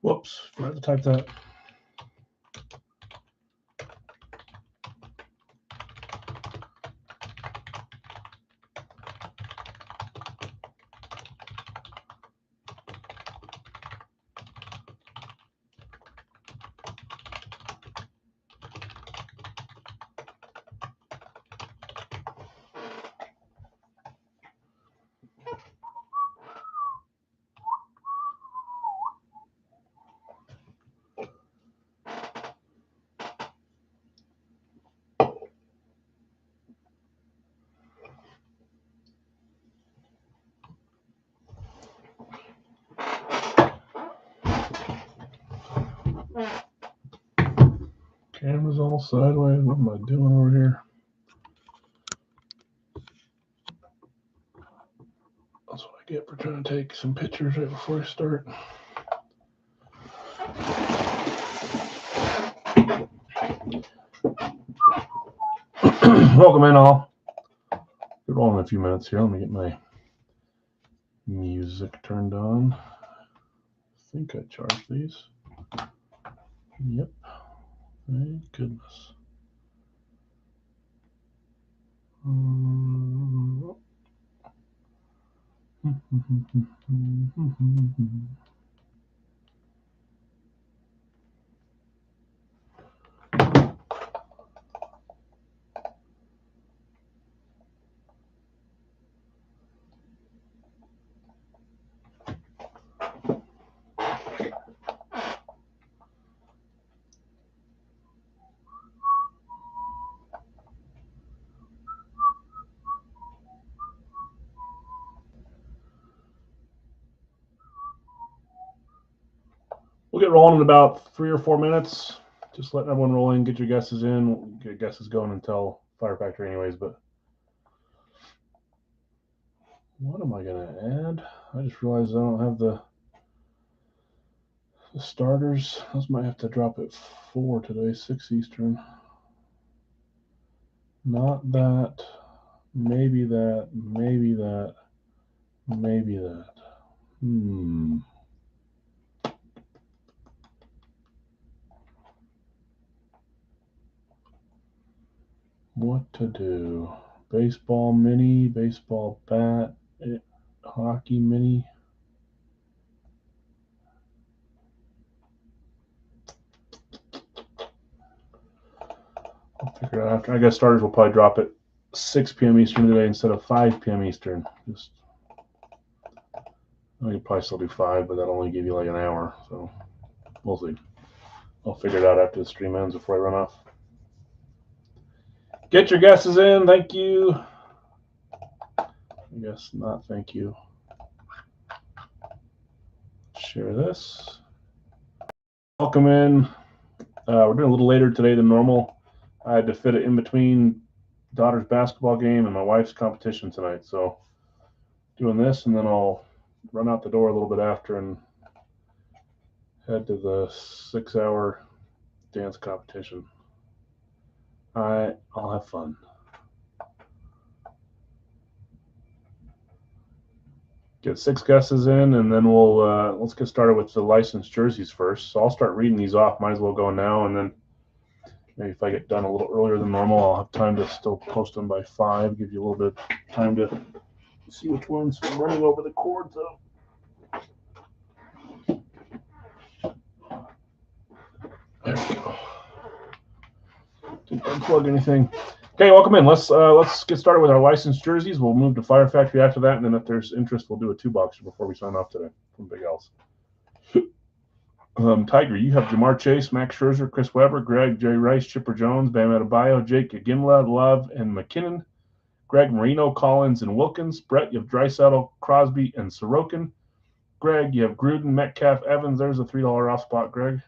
Whoops, I have to type that. Camera's all sideways. What am I doing over here? That's what I get for trying to take some pictures right before I start. Welcome in, all. We're rolling in a few minutes here. Let me get my music turned on. I think I charged these. Yep. Thank goodness. We'll get rolling in about 3 or 4 minutes. Just letting everyone roll in, get your guesses in. We'll get guesses going until Fire Factory anyways, but what am I going to add? I just realized I don't have the starters. Those might have to drop at 4 today, 6 Eastern. Not that. Maybe that. Maybe that. Maybe that. What to do? Baseball mini, baseball bat, hockey mini. I'll figure it out after. I guess starters will probably drop at 6 p.m. Eastern today instead of 5 p.m. Eastern. Just, I could probably still do 5, but that'll only give you like an hour. So we'll see. I'll figure it out after the stream ends before I run off. Get your guesses in. Thank you. I guess not. Thank you. Share this. Welcome in. We're doing a little later today than normal. I had to fit it in between daughter's basketball game and my wife's competition tonight. So doing this, and then I'll run out the door a little bit after and head to the 6-hour dance competition. I'll have fun. Get 6 guesses in, and then we'll let's get started with the licensed jerseys first. So I'll start reading these off. Might as well go now, and then maybe if I get done a little earlier than normal, I'll have time to still post them by 5. Give you a little bit of time to see which ones I'm running over the cords of. There we go. Didn't unplug anything. Okay, welcome in. Let's get started with our licensed jerseys. We'll move to Fire Factory after that, and then if there's interest, we'll do a 2-boxer before we sign off today from Big L's. Tiger, you have Jamar Chase, Max Scherzer, Chris Webber, Greg, Jerry Rice, Chipper Jones, Bam Adebayo, Jake Ginla, Love, and McKinnon. Greg, Marino, Collins, and Wilkins. Brett, you have Draisaitl, Crosby, and Sorokin. Greg, you have Gruden, Metcalf, Evans. There's a $3 off spot, Greg.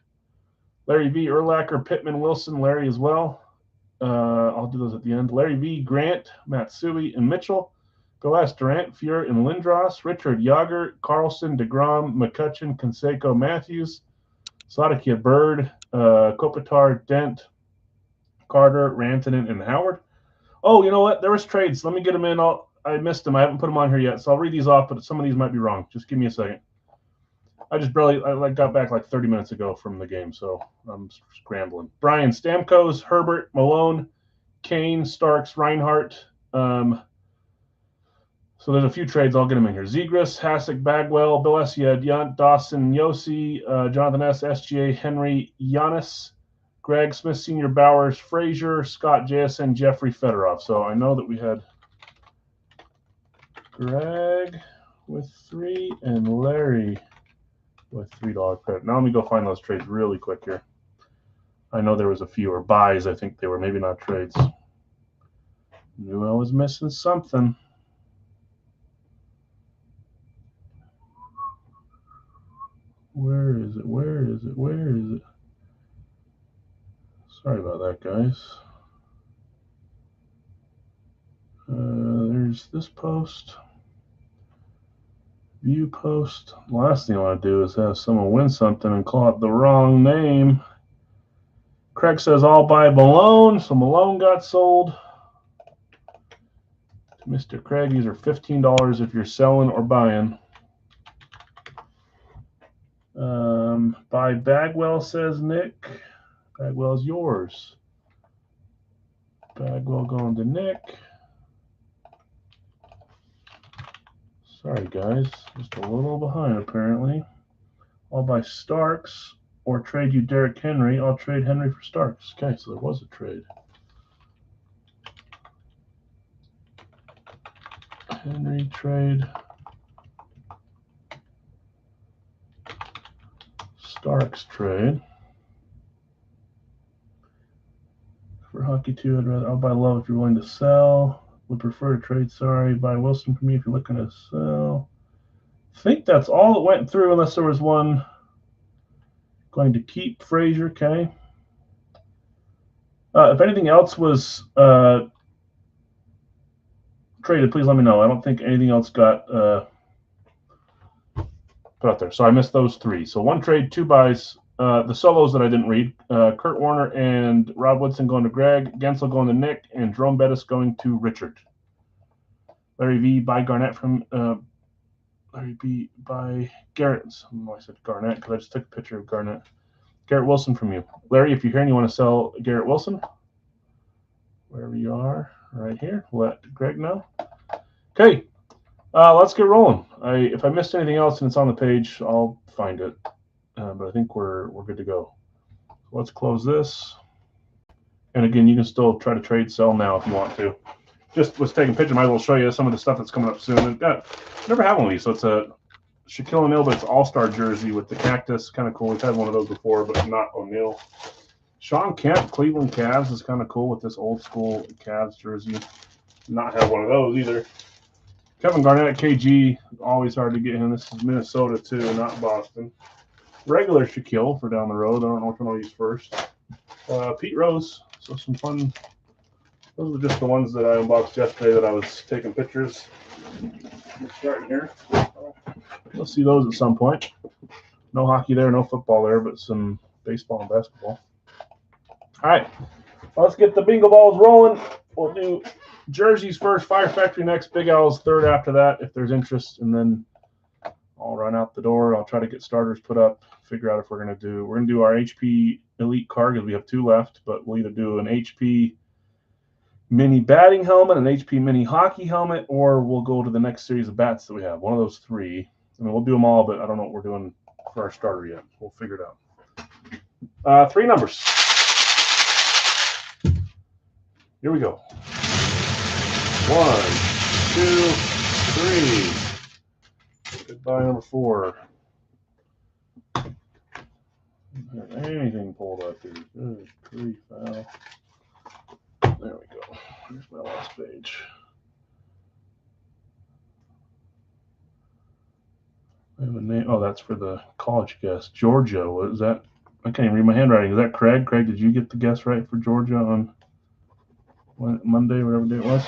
Larry V, Urlacher, Pittman, Wilson, Larry as well. I'll do those at the end. Larry V, Grant, Matsui, and Mitchell. Golas, Durant, Fuhr, and Lindros. Richard, Yager, Carlson, DeGrom, McCutcheon, Canseco, Matthews. Sadakia, Bird, Kopitar, Dent, Carter, Rantanen, and Howard. Oh, you know what? There was trades. Let me get them in. I missed them. I haven't put them on here yet, so I'll read these off, but some of these might be wrong. Just give me a second. I got back like 30 minutes ago from the game, so I'm scrambling. Brian Stamkos, Herbert, Malone, Kane, Starks, Reinhardt. So there's a few trades. I'll get them in here. Zegras, Hasek, Bagwell, Bill Essia, Dawson, Yossi, Jonathan S., SGA, Henry, Giannis, Greg Smith, Senior, Bowers, Frazier, Scott, JSN, Jeffrey, Fedorov. So I know that we had Greg with 3 and Larry with $3 credit. Now let me go find those trades really quick here. I know there was a few, or buys, I think they were, maybe not trades. Knew I was missing something. Where is it? Where is it? Where is it? Sorry about that, guys. There's this post. View post. Last thing I want to do is have someone win something and call it the wrong name. Craig says I'll buy Malone, so Malone got sold. Mr. Craig, these are $15 if you're selling or buying. Buy Bagwell, says Nick. Bagwell's yours. Bagwell going to Nick. Sorry, guys. Just a little behind, apparently. I'll buy Starks or trade you Derrick Henry. I'll trade Henry for Starks. Okay, so there was a trade. Henry trade. Starks trade. For Hockey 2, I'll buy Love if you're willing to sell. Would prefer to trade, sorry. Buy Wilson for me if you're looking to sell. I think that's all that went through unless there was one. Going to keep Frazier, okay. If anything else was traded, please let me know. I don't think anything else got put out there. So I missed those 3. So 1 trade, 2 buys. The solos that I didn't read. Kurt Warner and Rob Woodson going to Greg. Gensel going to Nick. And Jerome Bettis going to Richard. Larry V. Buy Garnett from Larry B. Buy Garrett. I said Garnett because I just took a picture of Garnett. Garrett Wilson from you. Larry, if you're here and you want to sell Garrett Wilson, wherever you are, right here, let Greg know. Okay, let's get rolling. If I missed anything else and it's on the page, I'll find it. But I think we're good to go. Let's close this. And again, you can still try to trade sell now if you want to. Just was taking a picture. Might as well show you some of the stuff that's coming up soon. Never had one of these, so it's a Shaquille O'Neal, but it's all-star jersey with the cactus. Kind of cool. We've had one of those before, but not O'Neal. Sean Kemp, Cleveland Cavs, is kind of cool with this old-school Cavs jersey. Not have one of those either. Kevin Garnett, KG, always hard to get him. This is Minnesota, too, not Boston. Regular Shaquille for down the road. I don't know which one I'll use first. Pete Rose. So some fun. Those are just the ones that I unboxed yesterday that I was taking pictures. Starting here. You'll see those at some point. No hockey there, no football there, but some baseball and basketball. All right. Let's get the bingo balls rolling. We'll do jerseys first, Fire Factory next, Big Al's third after that if there's interest, and then I'll run out the door. I'll try to get starters put up, figure out if we're going to do our HP Elite card because we have 2 left, but we'll either do an HP Mini batting helmet, an HP Mini hockey helmet, or we'll go to the next series of bats that we have. One of those 3. I mean, we'll do them all, but I don't know what we're doing for our starter yet. We'll figure it out. 3 numbers. Here we go. 1, 2, 3. Goodbye, number 4. Anything pulled up here. Good grief, Al. There we go. Here's my last page. I have a name. Oh, that's for the college guest. Georgia. What is that? I can't even read my handwriting. Is that Craig? Craig, did you get the guess right for Georgia on Monday, whatever day it was?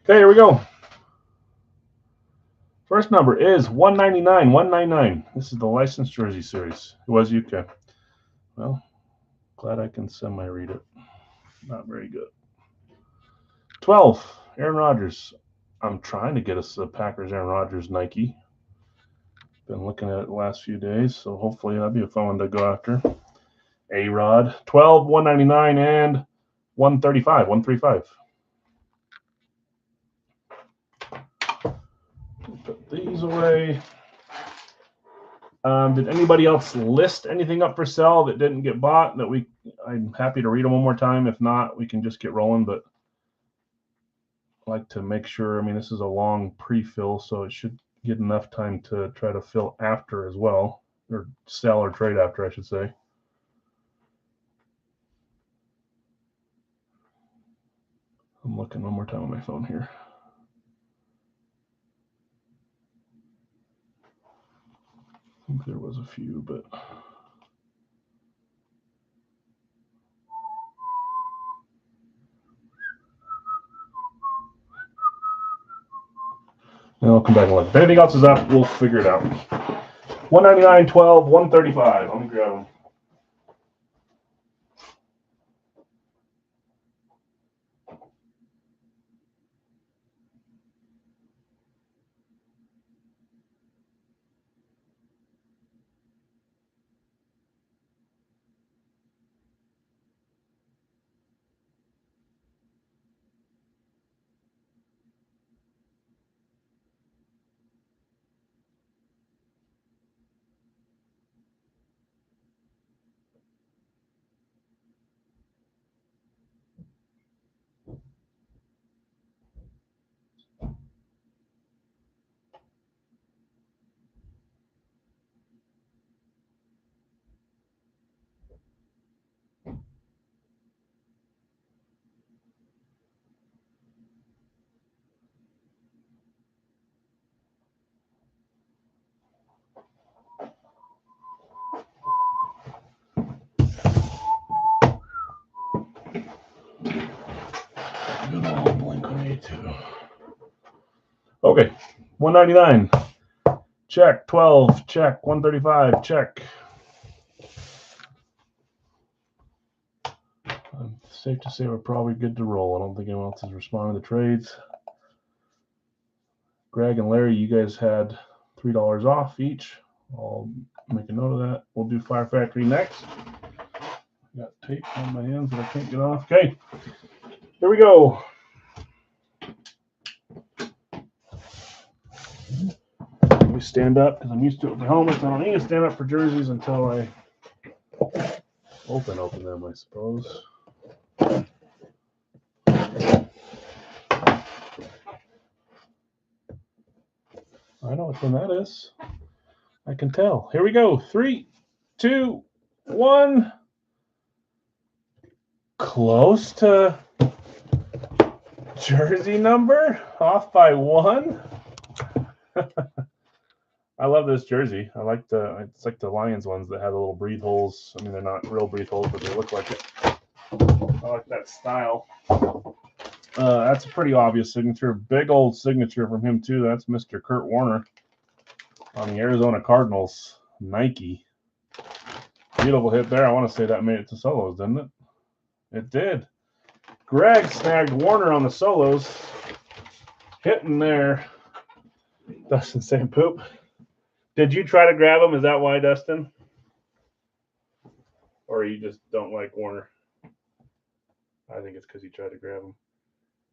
Okay, here we go. First number is 199. 199. This is the licensed jersey series. It was UK. Well, glad I can semi-read it. Not very good. 12. Aaron Rodgers. I'm trying to get us a Packers Aaron Rodgers Nike. Been looking at it the last few days, so hopefully that'd be a fun one to go after. A-Rod, 12, 199, and 135, 135. Put these away. Did anybody else list anything up for sale that didn't get bought? I'm happy to read them one more time. If not, we can just get rolling. But I like to make sure. I mean, this is a long pre-fill, so it should get enough time to try to fill after as well, or sell or trade after, I should say. I'm looking one more time on my phone here. I think there was a few, but and I'll come back and look. If anything else is up, we'll figure it out. 199, 12, 135. Let me grab them. Good old Blink-182. Okay, 199. Check. 12. Check. 135. Check. Safe to say we're probably good to roll. I don't think anyone else is responding to trades. Greg and Larry, you guys had $3 off each. I'll make a note of that. We'll do Fire Factory next. I got tape on my hands that I can't get off. Okay, here we go. Let me stand up because I'm used to it for helmets. I don't need to stand up for jerseys until I open them, I suppose. I know which one that is. I can tell. Here we go. 3, 2, 1. Close to jersey number. Off by 1. I love this jersey. I like it's like the Lions ones that have the little breathe holes. I mean, they're not real breathe holes, but they look like it. I like that style. That's a pretty obvious signature. Big old signature from him, too. That's Mr. Kurt Warner on the Arizona Cardinals. Nike. Beautiful hit there. I want to say that made it to solos, didn't it? It did. Greg snagged Warner on the solos. Hitting there. Dustin saying poop. Did you try to grab him? Is that why, Dustin? Or you just don't like Warner? I think it's because you tried to grab him.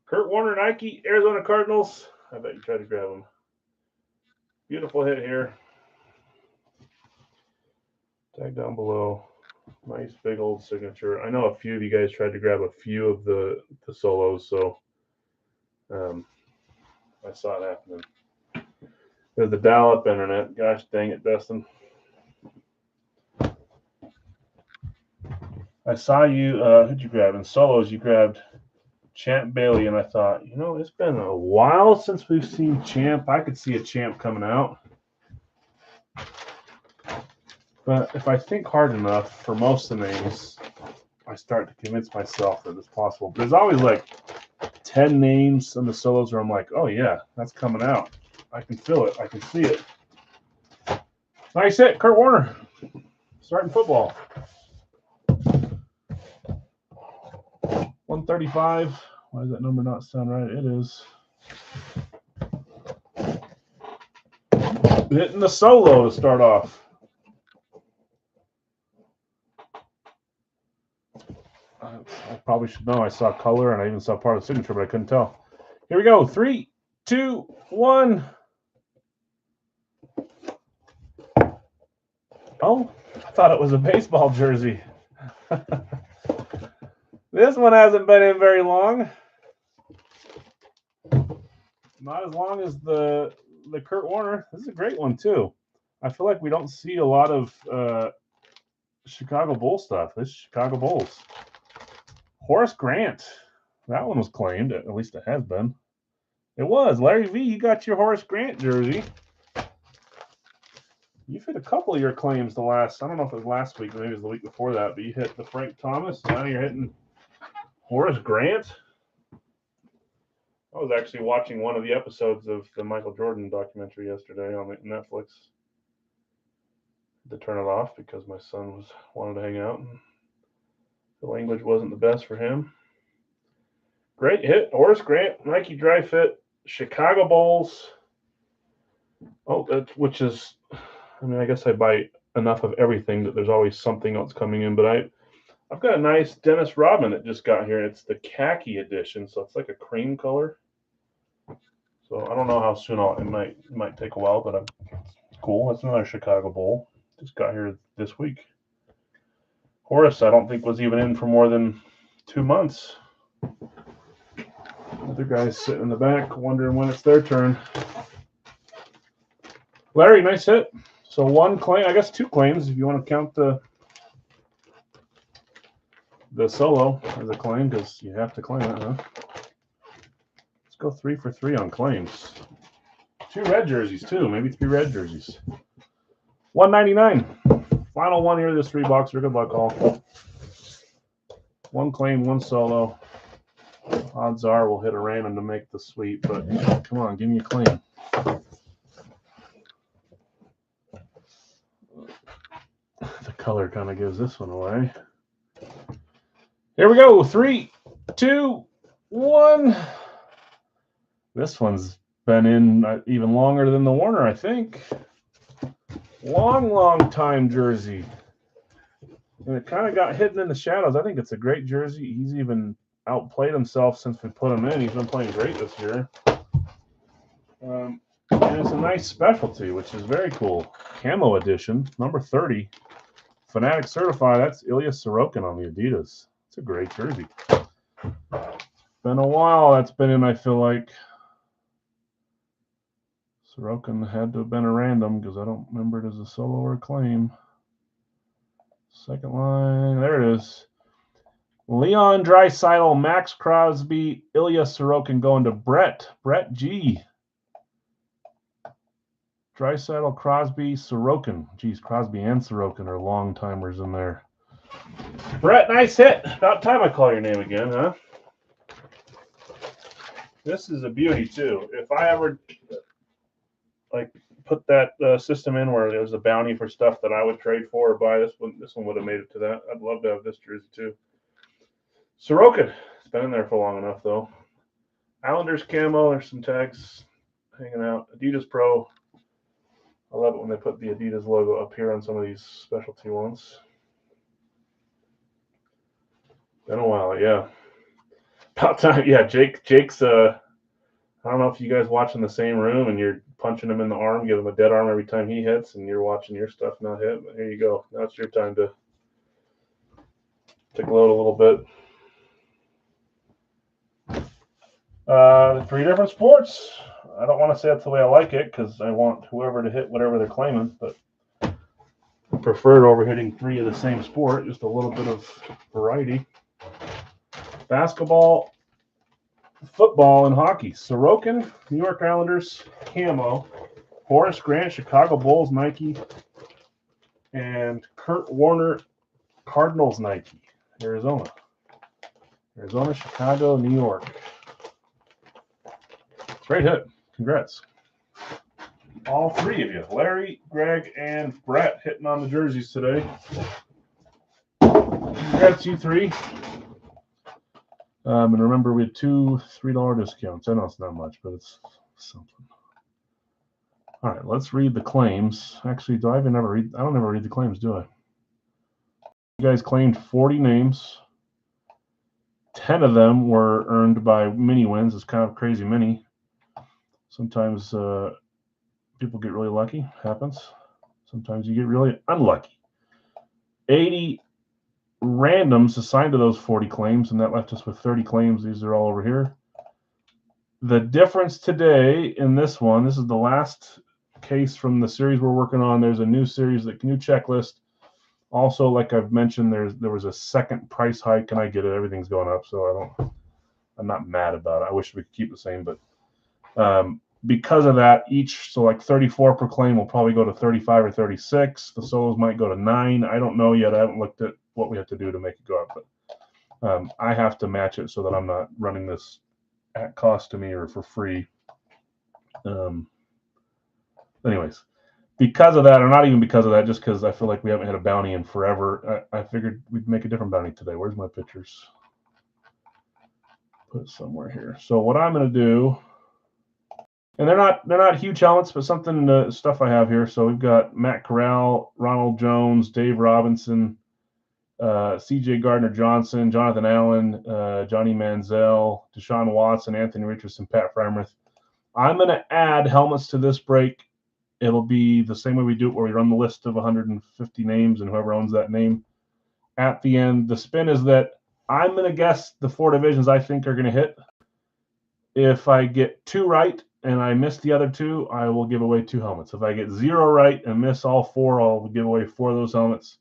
Kurt Warner, Nike, Arizona Cardinals. I bet you tried to grab him. Beautiful hit here. Tag down below. Nice big old signature. I know a few of you guys tried to grab a few of the solos, so I saw it happening. There's the dial-up internet. Gosh dang it, Dustin. I saw you, who'd you grab? In solos, you grabbed Champ Bailey, and I thought, you know, it's been a while since we've seen Champ. I could see a Champ coming out. But if I think hard enough for most of the names, I start to convince myself that it's possible. There's always like 10 names in the solos where I'm like, oh, yeah, that's coming out. I can feel it. I can see it. Nice hit, Kurt Warner. Starting football. 135. Why does that number not sound right? It is. Hitting the solo to start off. I probably should know. I saw color and I even saw part of the signature, but I couldn't tell. Here we go. 3, 2, 1. Oh, I thought it was a baseball jersey. This one hasn't been in very long. Not as long as the Kurt Warner. This is a great one, too. I feel like we don't see a lot of Chicago Bulls stuff. This is Chicago Bulls. Horace Grant. That one was claimed. At least it has been. It was. Larry V, you got your Horace Grant jersey. You've hit a couple of your claims the last, I don't know if it was last week, maybe it was the week before that, but you hit the Frank Thomas. Now you're hitting Horace Grant. I was actually watching one of the episodes of the Michael Jordan documentary yesterday on Netflix. To turn it off because my son wanted to hang out and the language wasn't the best for him. Great hit. Horace Grant, Nike Dry Fit, Chicago Bulls. Oh, which is, I mean, I guess I buy enough of everything that there's always something else coming in, but I've got a nice Dennis Rodman that just got here. It's the khaki edition, so it's like a cream color. So I don't know how soon it might take a while, but it's cool. That's another Chicago Bull. Just got here this week. Horace, I don't think was even in for more than 2 months. Other guys sitting in the back wondering when it's their turn. Larry, nice hit. So one claim, I guess 2 claims if you want to count the solo as a claim because you have to claim it, huh? Let's go 3 for 3 on claims. 2 red jerseys too, maybe 3 red jerseys. $199. Final one here, this 3-boxer. Good luck, all. 1 claim, 1 solo. Odds are we'll hit a random to make the sweep, but come on, give me a claim. The color kind of gives this one away. Here we go. 3, 2, 1. This one's been in even longer than the Warner, I think. Long time jersey. And it kind of got hidden in the shadows. I think it's a great jersey. He's even outplayed himself since we put him in. He's been playing great this year. And it's a nice specialty, which is very cool. Camo edition, number 30. Fanatic Certified. That's Ilya Sorokin on the Adidas. It's a great jersey. Been a while that's been in, I feel like. Sorokin had to have been a random because I don't remember it as a solo or a claim. Second line, there it is. Leon Draisaitl, Max Crosby, Ilya Sorokin going to Brett G. Draisaitl, Crosby, Sorokin. Geez, Crosby and Sorokin are long timers in there. Brett, nice hit. About time I call your name again, huh? This is a beauty too. If I ever put that system in where there's a bounty for stuff that I would trade for or buy, this one would have made it to that. I'd love to have this jersey too. Sorokin, it's been in there for long enough though. Islanders camo, there's some tags hanging out. Adidas Pro. I love it when they put the Adidas logo up here on some of these specialty ones. Been a while, yeah. About time, yeah. Jake's I don't know if you guys watch in the same room and you're punching him in the arm, give him a dead arm every time he hits, and you're watching your stuff not hit. But here you go. Now it's your time to gloat a little bit. 3 different sports. I don't want to say that's the way I like it because I want whoever to hit whatever they're claiming, but I prefer it over hitting 3 of the same sport, just a little bit of variety. Basketball, football, and hockey. Sorokin, New York Islanders, camo. Horace Grant, Chicago Bulls, Nike. And Kurt Warner, Cardinals, Nike. Arizona, Chicago, New York. Great hit. Congrats. All 3 of you, Larry, Greg, and Brett, hitting on the jerseys today. Congrats, you 3. And remember, we had 2 $3 discounts. I know it's not much, but it's something. All right, let's read the claims. Actually, do I even ever read? I don't ever read the claims, do I? You guys claimed 40 names. 10 of them were earned by mini wins. It's kind of crazy mini. Sometimes people get really lucky. Happens. Sometimes you get really unlucky. 80 randoms assigned to those 40 claims, and that left us with 30 claims. These are all over here. The difference today in this one, this is the last case from the series we're working on. There's a new series, the new checklist. Also, like I've mentioned, there was a second price hike, and I get it. Everything's going up, so I'm not mad about it. I wish we could keep the same, but because of that, so like 34 per claim will probably go to 35 or 36. The solos might go to 9. I don't know yet. I haven't looked at what we have to do to make it go up, but I have to match it so that I'm not running this at cost to me or for free. Anyways, because of that, or not even because of that, just because I feel like we haven't had a bounty in forever, I figured we'd make a different bounty today. Where's my pictures? Put it somewhere here. So what I'm going to do, and they're not huge helmets, but something stuff I have here. So we've got Matt Corral, Ronald Jones, Dave Robinson, C.J. Gardner-Johnson, Jonathan Allen, Johnny Manziel, Deshaun Watson, Anthony Richardson, Pat Frymuth. I'm going to add helmets to this break. It'll be the same way we do it, where we run the list of 150 names, and whoever owns that name at the end. The spin is that I'm going to guess the 4 divisions I think are going to hit. If I get 2 right and I miss the other 2, I will give away 2 helmets. If I get 0 right and miss all 4, I'll give away 4 of those helmets.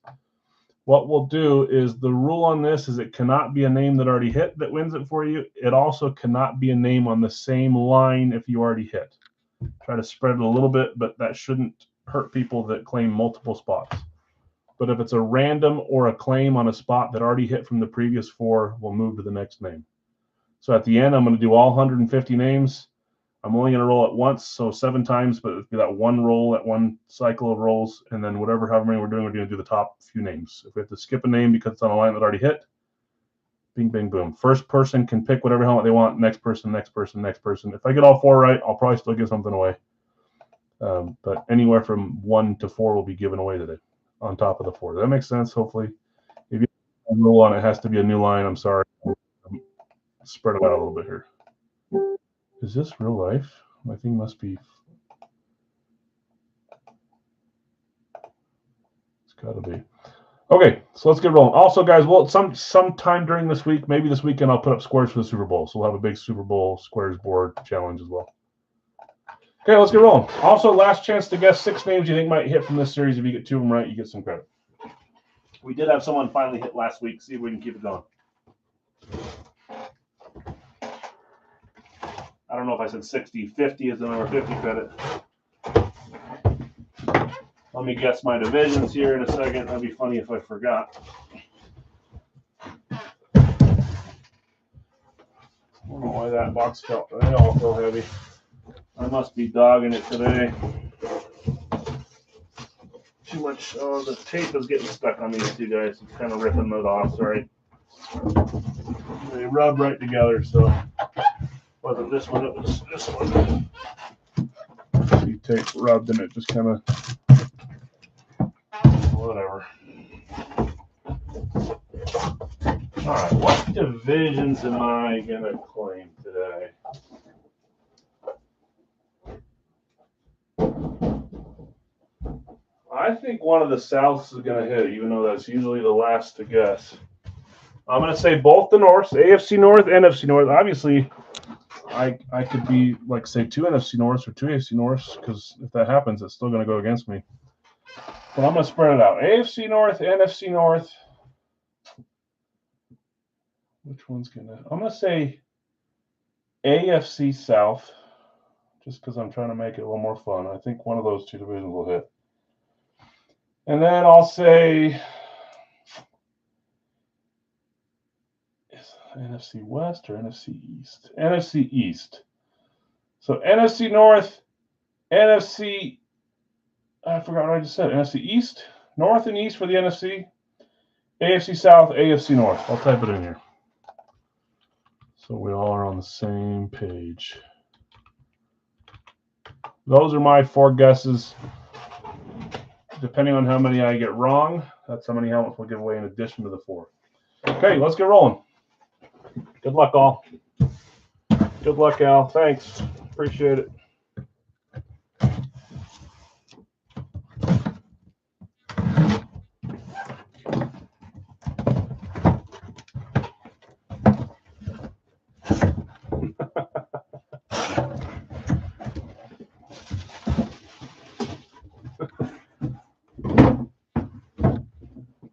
What we'll do is, the rule on this is it cannot be a name that already hit that wins it for you. It also cannot be a name on the same line if you already hit. Try to spread it a little bit, but that shouldn't hurt people that claim multiple spots. But if it's a random or a claim on a spot that already hit from the previous 4, we'll move to the next name. So at the end, I'm going to do all 150 names. I'm only going to roll it once, so 7 times, but it'll be that one roll, that one cycle of rolls, and then however many we're going to do the top few names. If we have to skip a name because it's on a line that already hit, bing, bing, boom. First person can pick whatever helmet they want. Next person, next person, next person. If I get all 4 right, I'll probably still give something away. But anywhere from 1 to 4 will be given away today on top of the 4. Does that make sense? Hopefully. If you have a rule on it, has to be a new line. I'm sorry. Spread it out a little bit here. Is this real life? My thing must be. It's got to be. Okay, so let's get rolling. Also, guys, well, sometime during this week, maybe this weekend, I'll put up squares for the Super Bowl. So we'll have a big Super Bowl squares board challenge as well. Okay, let's get rolling. Also, last chance to guess 6 names you think might hit from this series. If you get 2 of them right, you get some credit. We did have someone finally hit last week. See if we can keep it going. I don't know if I said 60. 50 is the number 50 credit. Let me guess my divisions here in a second. That'd be funny if I forgot. I don't know why that box felt. They all feel heavy. I must be dogging it today. Too much. Oh, the tape is getting stuck on these 2 guys. It's kind of ripping it off. Sorry. They rub right together, so wasn't this one, it was this one. The tape rubbed and it just kind of whatever. All right, what divisions am I gonna claim today? I think one of the Souths is gonna hit, even though that's usually the last to guess. I'm gonna say both the Norths, AFC North, NFC North. Obviously, I could be like, say, 2 NFC Norths or 2 AFC Norths, because if that happens, it's still gonna go against me. But I'm gonna spread it out. AFC North, NFC North. Which one's gonna? I'm gonna say AFC South, just because I'm trying to make it a little more fun. I think one of those 2 divisions will hit. And then I'll say NFC West or NFC East? NFC East. So NFC North, NFC, I forgot what I just said. NFC East, North and East for the NFC, AFC South, AFC North. I'll type it in here, so we all are on the same page. Those are my 4 guesses. Depending on how many I get wrong, that's how many helmets we'll give away in addition to the 4. Okay, let's get rolling. Good luck, all. Good luck, Al. Thanks. Appreciate it.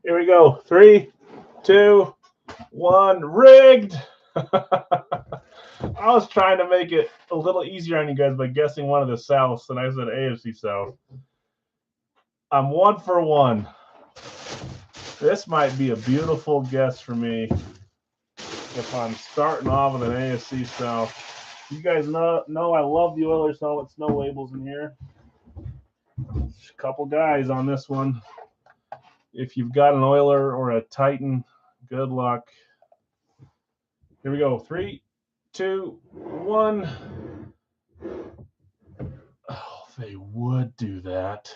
Here we go. 3, 2, 1. Rigged. I was trying to make it a little easier on you guys by guessing one of the Souths, and I said AFC South. I'm 1 for 1. This might be a beautiful guess for me if I'm starting off with an AFC South. You guys know I love the Oilers helmets. No labels in here. Just a couple guys on this one. If you've got an Oiler or a Titan, good luck. Here we go. 3, 2, 1. Oh, they would do that.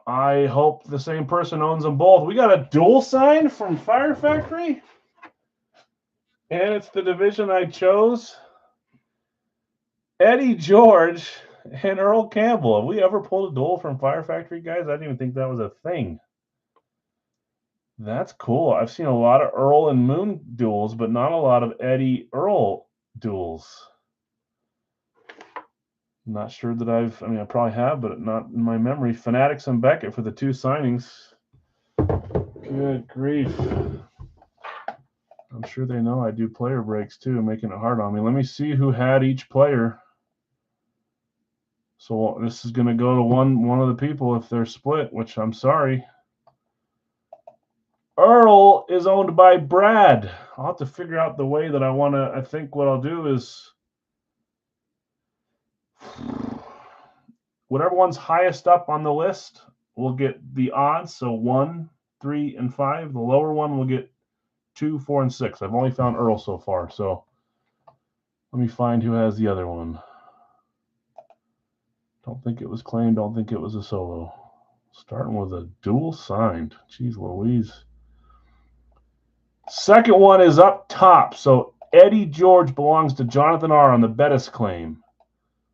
I hope the same person owns them both. We got a dual sign from Fire Factory. And it's the division I chose. Eddie George and Earl Campbell. Have we ever pulled a duel from Fire Factory, guys? I didn't even think that was a thing. That's cool. I've seen a lot of Earl and Moon duels, but not a lot of Eddie Earl duels. I'm not sure that I probably have, but not in my memory. Fanatics and Beckett for the 2 signings. Good grief. I'm sure they know I do player breaks too, making it hard on me. Let me see who had each player. So this is going to go to one of the people if they're split, which I'm sorry. Earl is owned by Brad. I'll have to figure out the way that I think what I'll do is whatever one's highest up on the list will get the odds. So 1, 3, and 5. The lower one will get 2, 4, and 6. I've only found Earl so far. So let me find who has the other one. Don't think it was claimed. Don't think it was a solo. Starting with a dual signed. Jeez Louise. Second one is up top. So Eddie George belongs to Jonathan R. on the Bettis claim.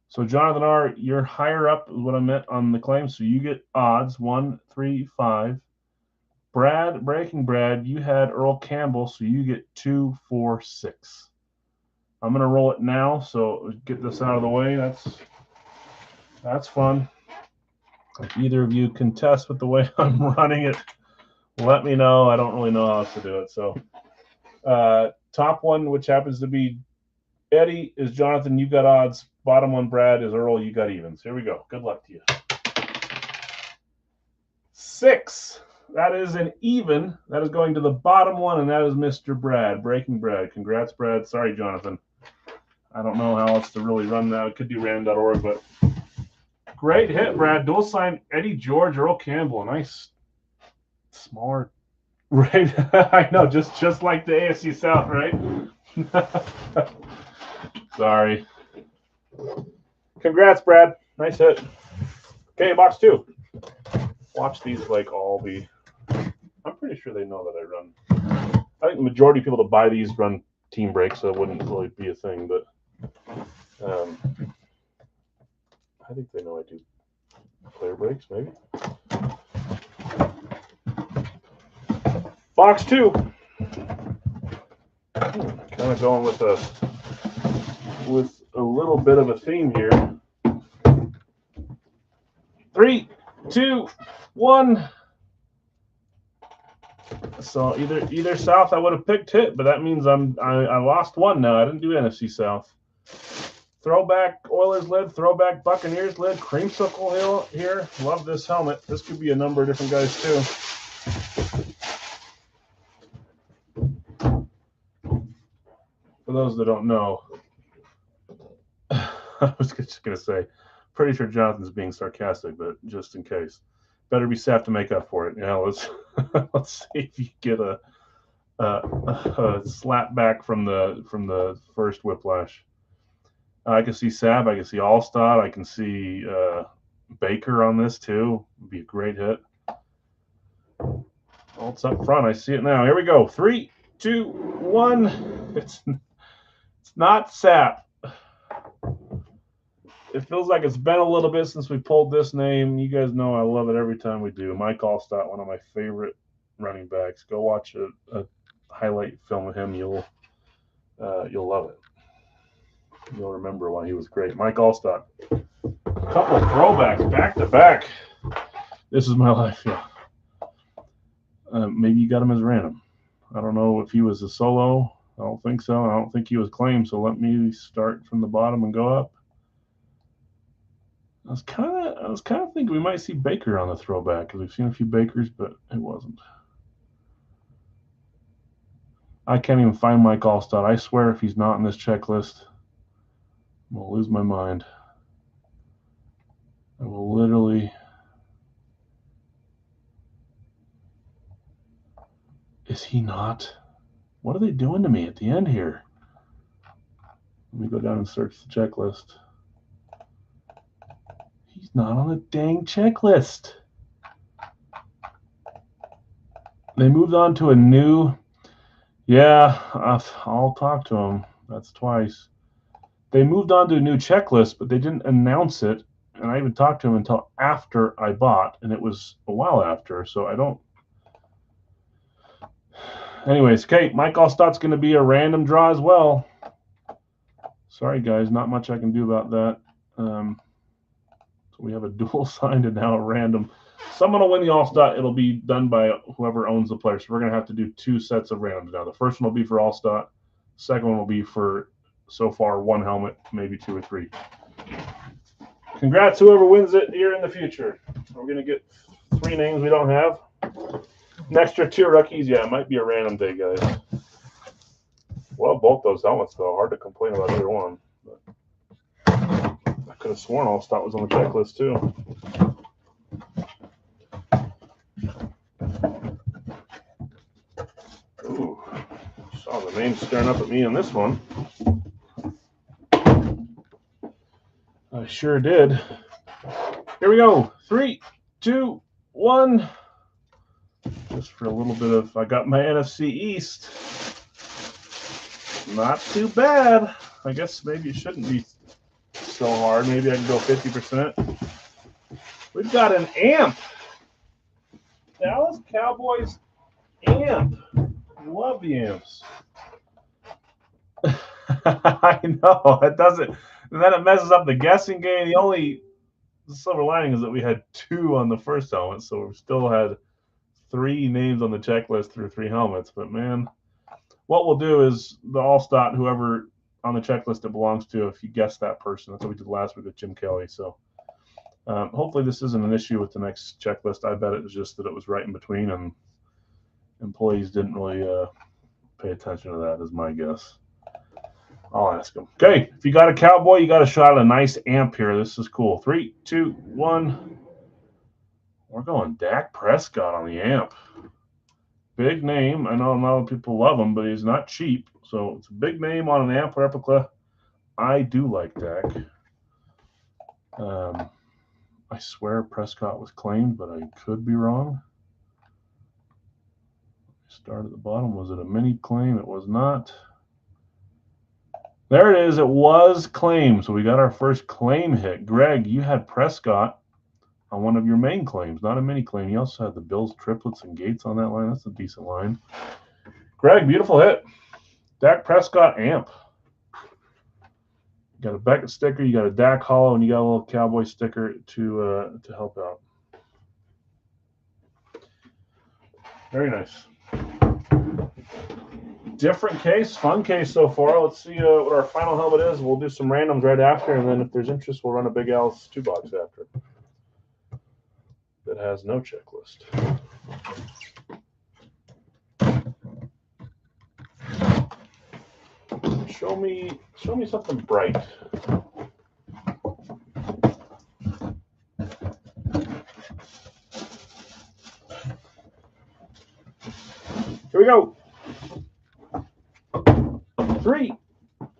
So Jonathan R., you're higher up is what I meant on the claim. So you get odds 1, 3, 5. Breaking Brad, you had Earl Campbell, so you get 2, 4, 6. I'm gonna roll it now. So get this out of the way. That's fun. If either of you contest with the way I'm running it, let me know. I don't really know how else to do it. So top one, which happens to be Eddie, is Jonathan. You got odds. Bottom one, Brad, is Earl. You got evens. Here we go. Good luck to you. 6. That is an even. That is going to the bottom one, and that is Mr. Brad. Breaking Brad. Congrats, Brad. Sorry, Jonathan. I don't know how else to really run that. I could do random.org, but great hit, Brad. Dual sign Eddie George, Earl Campbell. A nice, smaller, right? I know, just like the AFC South, right? Sorry. Congrats, Brad. Nice hit. Okay, box 2. Watch these like all be. I'm pretty sure they know that I run. I think the majority of people that buy these run team breaks, so it wouldn't really be a thing, but I think they know I do player breaks, maybe. Box 2. Kind of going with a little bit of a theme here. 3, 2, 1. So either South I would have picked hit, but that means I lost one now. I didn't do NFC South. Throwback Oilers lid, throwback Buccaneers lid, creamsicle here. Love this helmet. This could be a number of different guys too. For those that don't know, I was just going to say, pretty sure Jonathan's being sarcastic, but just in case. Better be Saf to make up for it. Let's see if you get a slap back from the first whiplash. I can see Sapp. I can see Alstott. I can see Baker on this too. Would be a great hit. Oh, it's up front. I see it now. Here we go. 3, 2, 1. It's not Sapp. It feels like it's been a little bit since we pulled this name. You guys know I love it every time we do. Mike Alstott, one of my favorite running backs. Go watch a highlight film of him. You'll love it. You'll remember why he was great. Mike Alstott. A couple of throwbacks back to back. This is my life. Yeah. Maybe you got him as random. I don't know if he was a solo. I don't think so. I don't think he was claimed. So let me start from the bottom and go up. I was kind of thinking we might see Baker on the throwback because we've seen a few Bakers, but it wasn't. I can't even find Mike Alstott. I swear if he's not in this checklist, I'm going to lose my mind. I will literally. Is he not? What are they doing to me at the end here? Let me go down and search the checklist. He's not on the dang checklist. They moved on to a new. Yeah, I'll talk to him. That's twice. They moved on to a new checklist, but they didn't announce it. And I even talked to him until after I bought, and it was a while after. So I don't. Anyways, okay, Mike Alstott's going to be a random draw as well. Sorry, guys, not much I can do about that. So we have a dual signed and now a random. Someone will win the Alstott. It'll be done by whoever owns the player. So we're going to have to do 2 sets of randoms now. The first one will be for Alstott. The second one will be for, so far, 1 helmet, maybe 2 or 3. Congrats, whoever wins it here in the future. We're going to get 3 names we don't have. An extra 2 rookies. Yeah, it might be a random day, guys. Well, both those helmets, though. Hard to complain about either one. But I could have sworn Alstott was on the checklist, too. Ooh, saw the name staring up at me on this one. I sure did. Here we go. 3, 2, 1. Just for a little bit of, I got my NFC East. Not too bad. I guess maybe it shouldn't be so hard. Maybe I can go 50%. We've got an amp. Dallas Cowboys amp. I love the amps. I know. It doesn't. And then it messes up the guessing game. The silver lining is that we had 2 on the first helmet, so we still had 3 names on the checklist through 3 helmets. But, man, what we'll do is the Alstott, whoever on the checklist it belongs to, if you guess that person. That's what we did last week with Jim Kelly. So hopefully this isn't an issue with the next checklist. I bet it was just that it was right in between, and employees didn't really pay attention to that, is my guess. I'll ask them. Okay, if you got a Cowboy, you got a shot at a nice amp here. This is cool. 3, 2, 1. We're going Dak Prescott on the amp. Big name. I know a lot of people love him, but he's not cheap. So it's a big name on an amp replica. I do like Dak. I swear Prescott was claimed, but I could be wrong. Start at the bottom. Was it a mini claim? It was not. There it is. It was claimed. So we got our first claim hit. Greg, you had Prescott on one of your main claims, not a mini claim. You also had the Bills, triplets, and Gates on that line. That's a decent line. Greg, beautiful hit. Dak Prescott amp. You got a Beckett sticker, you got a Dak Hollow, and you got a little Cowboy sticker to help out. Very nice. Different case, fun case so far. Let's see what our final helmet is. We'll do some randoms right after, and then if there's interest, we'll run a Big Al's 2-box after. That has no checklist. Show me something bright. Here we go. 3,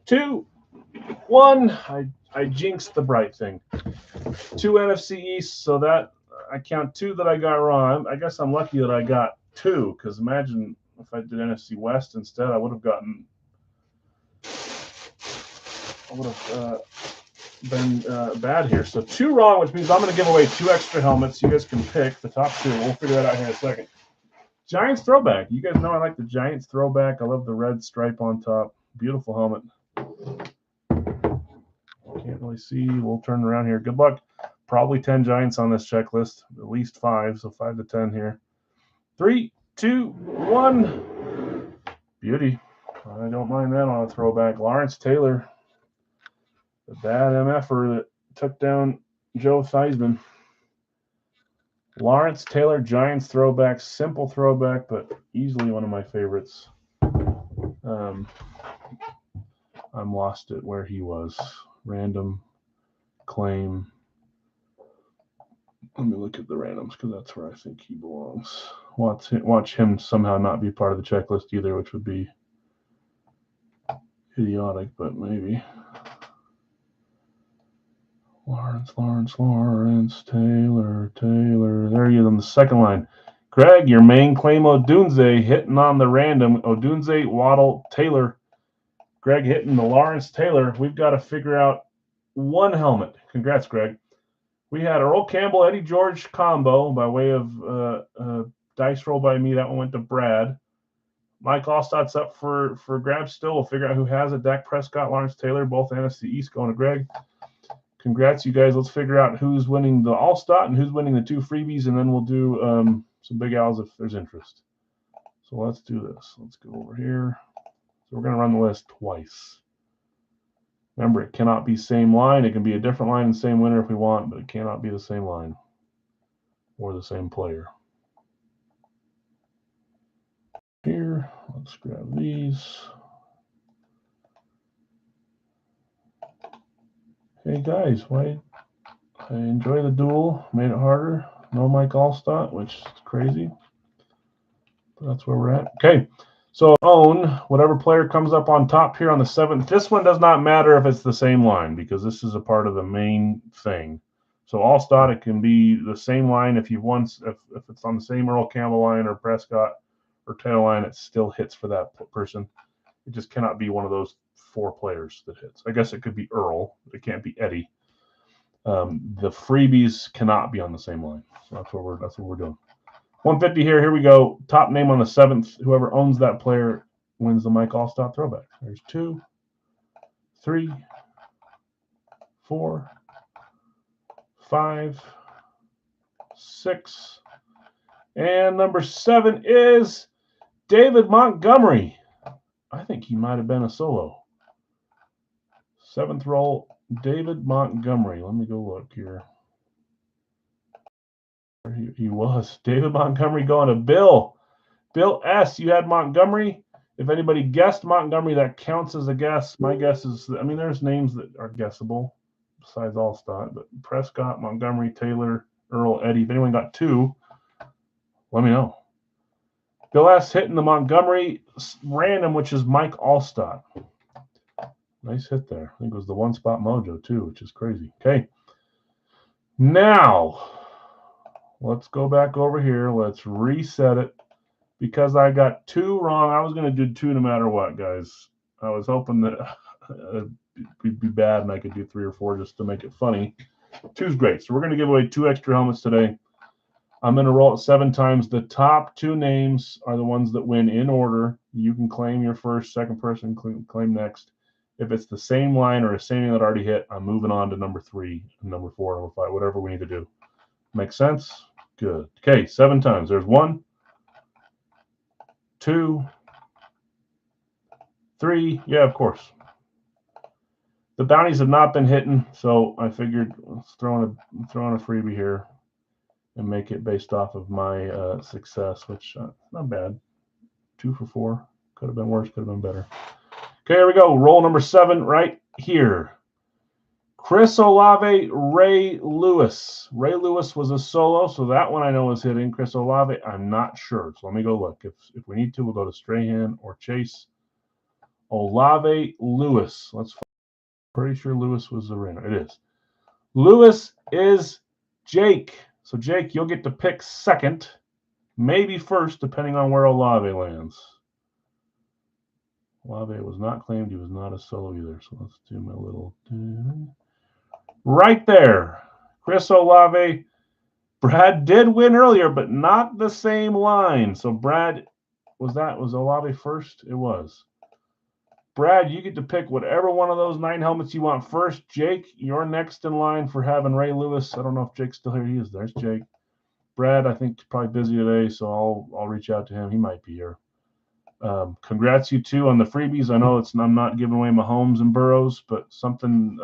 2, 1. I jinxed the bright thing. 2 NFC East, so that I count 2 that I got wrong. I guess I'm lucky that I got 2, because imagine if I did NFC West instead, I would have gotten. I would have been bad here. So 2 wrong, which means I'm going to give away 2 extra helmets. You guys can pick the top 2. We'll figure that out here in a second. Giants throwback. You guys know I like the Giants throwback. I love the red stripe on top. Beautiful helmet. Can't really see. We'll turn around here. Good luck. Probably 10 Giants on this checklist. At least 5, so 5 to 10 here. 3, 2, 1. Beauty. I don't mind that on a throwback. Lawrence Taylor, the bad MFer that took down Joe Theismann. Lawrence Taylor, Giants throwback. Simple throwback, but easily one of my favorites. I'm lost at where he was. Random, claim. Let me look at the randoms because that's where I think he belongs. Watch him somehow not be part of the checklist either, which would be idiotic, but maybe. Lawrence, Taylor. There he is on the second line. Greg, your main claim, Odunze, hitting on the random. Odunze, Waddle, Taylor. Greg hitting the Lawrence Taylor. We've got to figure out 1 helmet. Congrats, Greg. We had Earl Campbell, Eddie George combo by way of dice roll by me. That one went to Brad. Mike Allstott's up for grabs still. We'll figure out who has it. Dak Prescott, Lawrence Taylor, both NFC East going to Greg. Congrats, you guys. Let's figure out who's winning the Allstott and who's winning the 2 freebies, and then we'll do some Big Al's if there's interest. So let's do this. Let's go over here. So we're going to run the list twice. Remember, it cannot be same line. It can be a different line and same winner if we want, but it cannot be the same line or the same player. Here, let's grab these. Hey guys, why? I enjoy the duel. Made it harder. No Mike Allstott, which is crazy. But that's where we're at. Okay. So own whatever player comes up on top here on the 7th. This one does not matter if it's the same line because this is a part of the main thing. So Allstott, it can be the same line if you've won. If it's on the same Earl Campbell line or Prescott or Taylor line, it still hits for that person. It just cannot be one of those 4 players that hits. I guess it could be Earl. It can't be Eddie. The freebies cannot be on the same line. So that's what we're doing. 150 here. Here we go. Top name on the 7th. Whoever owns that player wins the Mike Allstott throwback. There's 2, 3, 4, 5, 6, and number 7 is David Montgomery. I think he might have been a solo. 7th roll, David Montgomery. Let me go look here. He was. David Montgomery going to Bill. Bill S., you had Montgomery. If anybody guessed Montgomery, that counts as a guess. My guess is, I mean, there's names that are guessable besides Allstott, but Prescott, Montgomery, Taylor, Earl, Eddie. If anyone got 2, let me know. Bill S. hitting the Montgomery random, which is Mike Allstott. Nice hit there. I think it was the 1 spot mojo, too, which is crazy. Okay. Now, let's go back over here. Let's reset it. Because I got 2 wrong, I was going to do 2 no matter what, guys. I was hoping that it'd be bad and I could do 3 or 4 just to make it funny. 2's great. So we're going to give away 2 extra helmets today. I'm going to roll it 7 times. The top 2 names are the ones that win in order. You can claim your first, second person claim next. If it's the same line or a same name that already hit, I'm moving on to number 3, number 4, number 5, whatever we need to do. Make sense? Good. Okay, 7 times. There's 1, 2, 3. Yeah, of course. The bounties have not been hitting, so I figured let's throw in a freebie here and make it based off of my success, which not bad. 2 for 4. Could have been worse. Could have been better. Okay, here we go. Roll number 7 right here. Chris Olave, Ray Lewis. Ray Lewis was a solo, so that one I know is hitting. Chris Olave, I'm not sure. So let me go look. If we need to, we'll go to Strahan or Chase. Olave Lewis. Let's find pretty sure Lewis was the random. It is. Lewis is Jake. So, Jake, you'll get to pick second, maybe first, depending on where Olave lands. Olave was not claimed. He was not a solo either. So, let's do my little... Right there. Chris Olave. Brad did win earlier, but not the same line. So, Brad, was Olave first? It was. Brad, you get to pick whatever one of those 9 helmets you want first. Jake, you're next in line for having Ray Lewis. I don't know if Jake's still here. He is. There's Jake. Brad, I think, is probably busy today, so I'll reach out to him. He might be here. Congrats, you two, on the freebies. I know I'm not giving away Mahomes and Burrows, but something,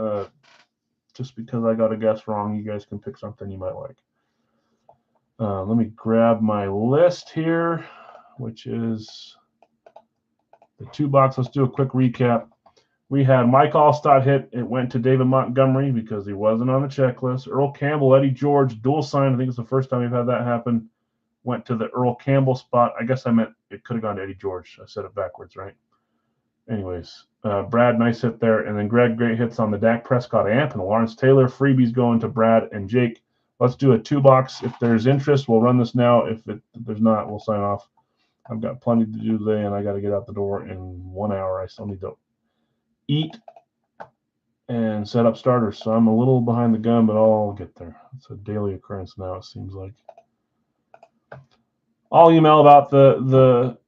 just because I got a guess wrong, you guys can pick something you might like. Let me grab my list here, which is the 2 box. Let's do a quick recap. We had Mike Allstott hit. It went to David Montgomery because he wasn't on the checklist. Earl Campbell, Eddie George, dual sign. I think it's the first time we've had that happen. Went to the Earl Campbell spot. I guess I meant it could have gone to Eddie George. I said it backwards, right? Anyways, Brad, nice hit there. And then Greg, great hits on the Dak Prescott amp and the Lawrence Taylor. Freebies going to Brad and Jake. Let's do a 2 box. If there's interest, we'll run this now. If there's not, we'll sign off. I've got plenty to do today, and I got to get out the door in 1 hour. I still need to eat and set up starters. So I'm a little behind the gun, but I'll get there. It's a daily occurrence now, it seems like. I'll email about the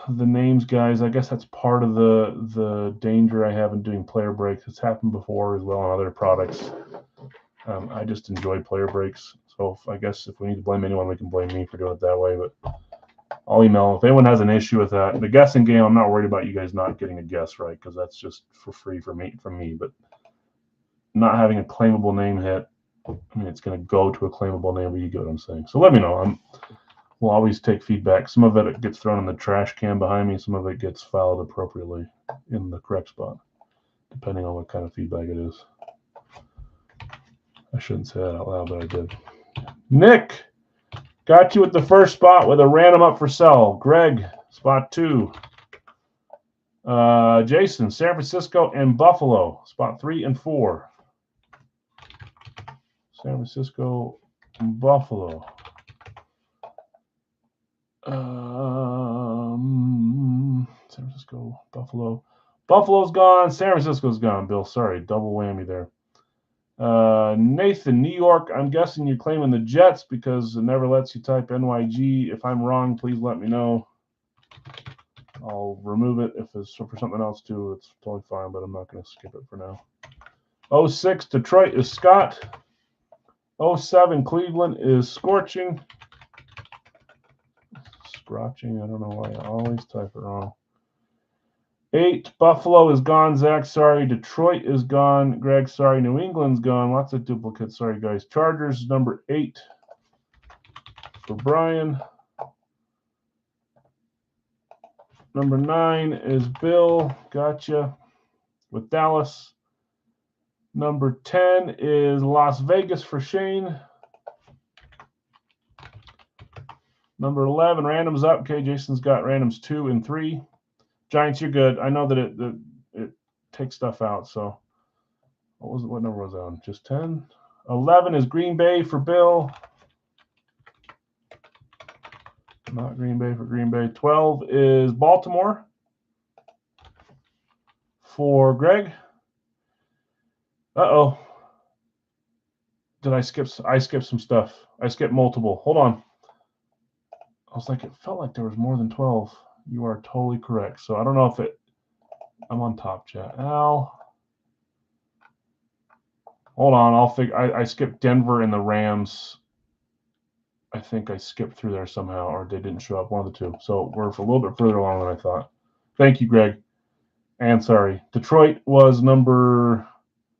names, guys. I guess that's part of the danger I have in doing player breaks. It's happened before as well on other products. I just enjoy player breaks. So I guess if we need to blame anyone, we can blame me for doing it that way. But I'll email if anyone has an issue with that. The guessing game, I'm not worried about you guys not getting a guess right because that's just for free from me. But not having a claimable name hit, I mean, it's going to go to a claimable name, but you get what I'm saying. So let me know. We'll always take feedback. Some of it gets thrown in the trash can behind me. Some of it gets filed appropriately in the correct spot, depending on what kind of feedback it is. I shouldn't say that out loud, but I did. Nick, got you at the first spot with a random up for sell. Greg, spot 2. Jason, San Francisco and Buffalo, spot 3 and 4. San Francisco and Buffalo. San Francisco, Buffalo. Buffalo's gone. San Francisco's gone, Bill. Sorry, double whammy there. Nathan, New York. I'm guessing you're claiming the Jets because it never lets you type NYG. If I'm wrong, please let me know. I'll remove it. If it's for something else too, it's totally fine, but I'm not going to skip it for now. 06, Detroit is Scott. 07, Cleveland is Scorching. Scratching. I don't know why I always type it wrong. 8, Buffalo is gone. Zach, sorry. Detroit is gone. Greg, sorry. New England's gone. Lots of duplicates. Sorry, guys. Chargers, number 8 for Brian. Number 9 is Bill. Gotcha. With Dallas. Number 10 is Las Vegas for Shane. Number 11, randoms up. Okay, Jason's got randoms 2 and 3. Giants, you're good. I know that it takes stuff out. So what number was that on? Just 10. 11 is Green Bay for Bill. Not Green Bay for Green Bay. 12 is Baltimore for Greg. Uh-oh. Did I skip? I skipped some stuff. I skipped multiple. Hold on. I was like, it felt like there was more than 12. You are totally correct. So I don't know if I'm on top chat. Al. Hold on. I'll figure. I skipped Denver and the Rams. I think I skipped through there somehow, or they didn't show up. One of the two. So we're a little bit further along than I thought. Thank you, Greg. And sorry. Detroit was number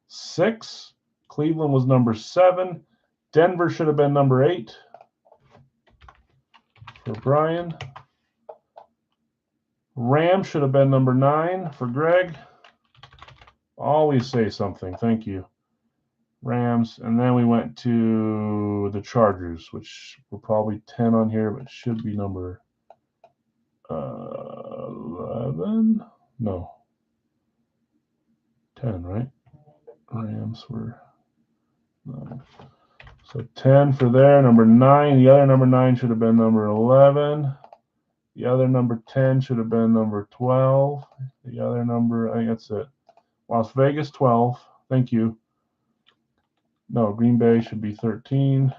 6. Cleveland was number 7. Denver should have been number 8 for Brian. Rams should have been number 9 for Greg. Always say something. Thank you. Rams. And then we went to the Chargers, which were probably 10 on here, but should be number 11. No. 10, right? Rams were 9. So 10 for there. Number 9. The other number 9 should have been number 11. The other number 10 should have been number 12. The other number, I think that's it. Las Vegas, 12. Thank you. No, Green Bay should be 13.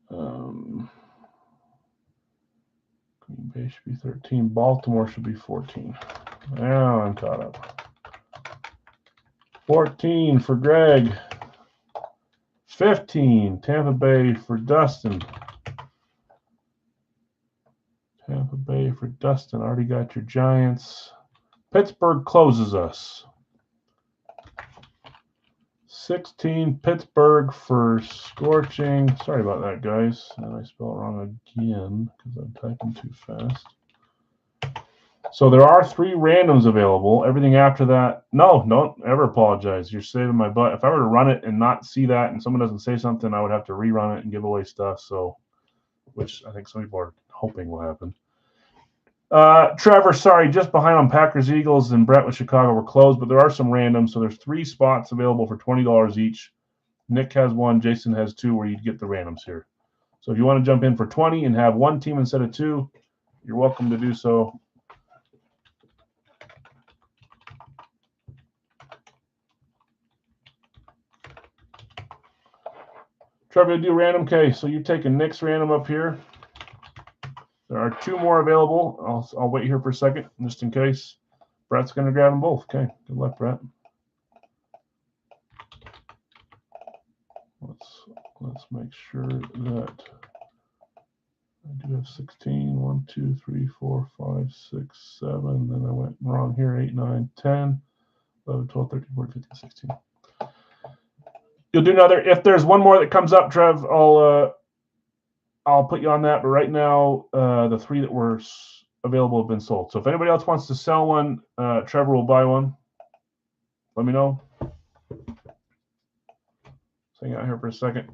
Green Bay should be 13. Baltimore should be 14. Now I'm caught up. 14 for Greg. 15, Tampa Bay for Dustin. Tampa Bay for Dustin. Already got your Giants. Pittsburgh closes us. 16, Pittsburgh for Scorching. Sorry about that, guys. And I spelled it wrong again because I'm typing too fast. So there are 3 randoms available. Everything after that, no, don't ever apologize. You're saving my butt. If I were to run it and not see that and someone doesn't say something, I would have to rerun it and give away stuff. So, which I think some people are hoping will happen. Trevor, sorry, just behind on Packers, Eagles, and Brett with Chicago were closed, but there are some randoms. So there's 3 spots available for $20 each. Nick has 1, Jason has 2, where you'd get the randoms here. So if you want to jump in for 20 and have 1 team instead of 2, you're welcome to do so. Trevor, do random. Okay, so you're taking Nick's random up here. There are 2 more available. I'll wait here for a second, just in case. Brett's going to grab them both. Okay, good luck, Brett. Let's make sure that I do have 16. 1, 2, 3, 4, 5, 6, 7. Then I went wrong here. 8, 9, 10, 11, 12, 13, 14, 15, 16. You'll do another. If there's one more that comes up, Trev, I'll put you on that. But right now, the 3 that were available have been sold. So if anybody else wants to sell one, Trevor will buy one. Let me know. Hang out here for a second.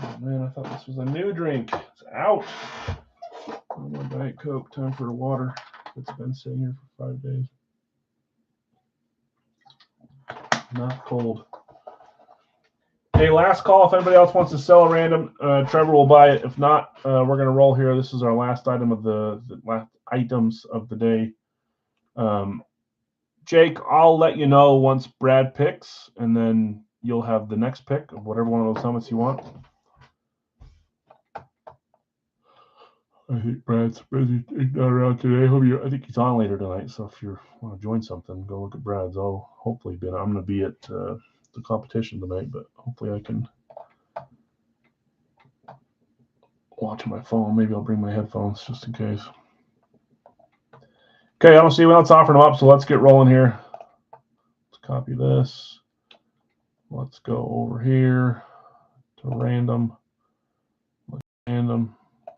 Oh man, I thought this was a new drink. It's out. Oh, my Diet Coke. Time for water. It's been sitting here for 5 days. Not cold. Hey, last call. If anybody else wants to sell a random, Trevor will buy it. If not, we're going to roll here. This is our last item of the last items of the day. Jake, I'll let you know once Brad picks, and then you'll have the next pick of whatever one of those helmets you want. I think Brad's busy. He's not around today. I think he's on later tonight. So if you want to join something, go look at Brad's. I'll hopefully be. I'm going to be at the competition tonight, but hopefully I can watch my phone. Maybe I'll bring my headphones just in case. Okay, I don't see anyone else offering them up, so let's get rolling here. Let's copy this. Let's go over here to random.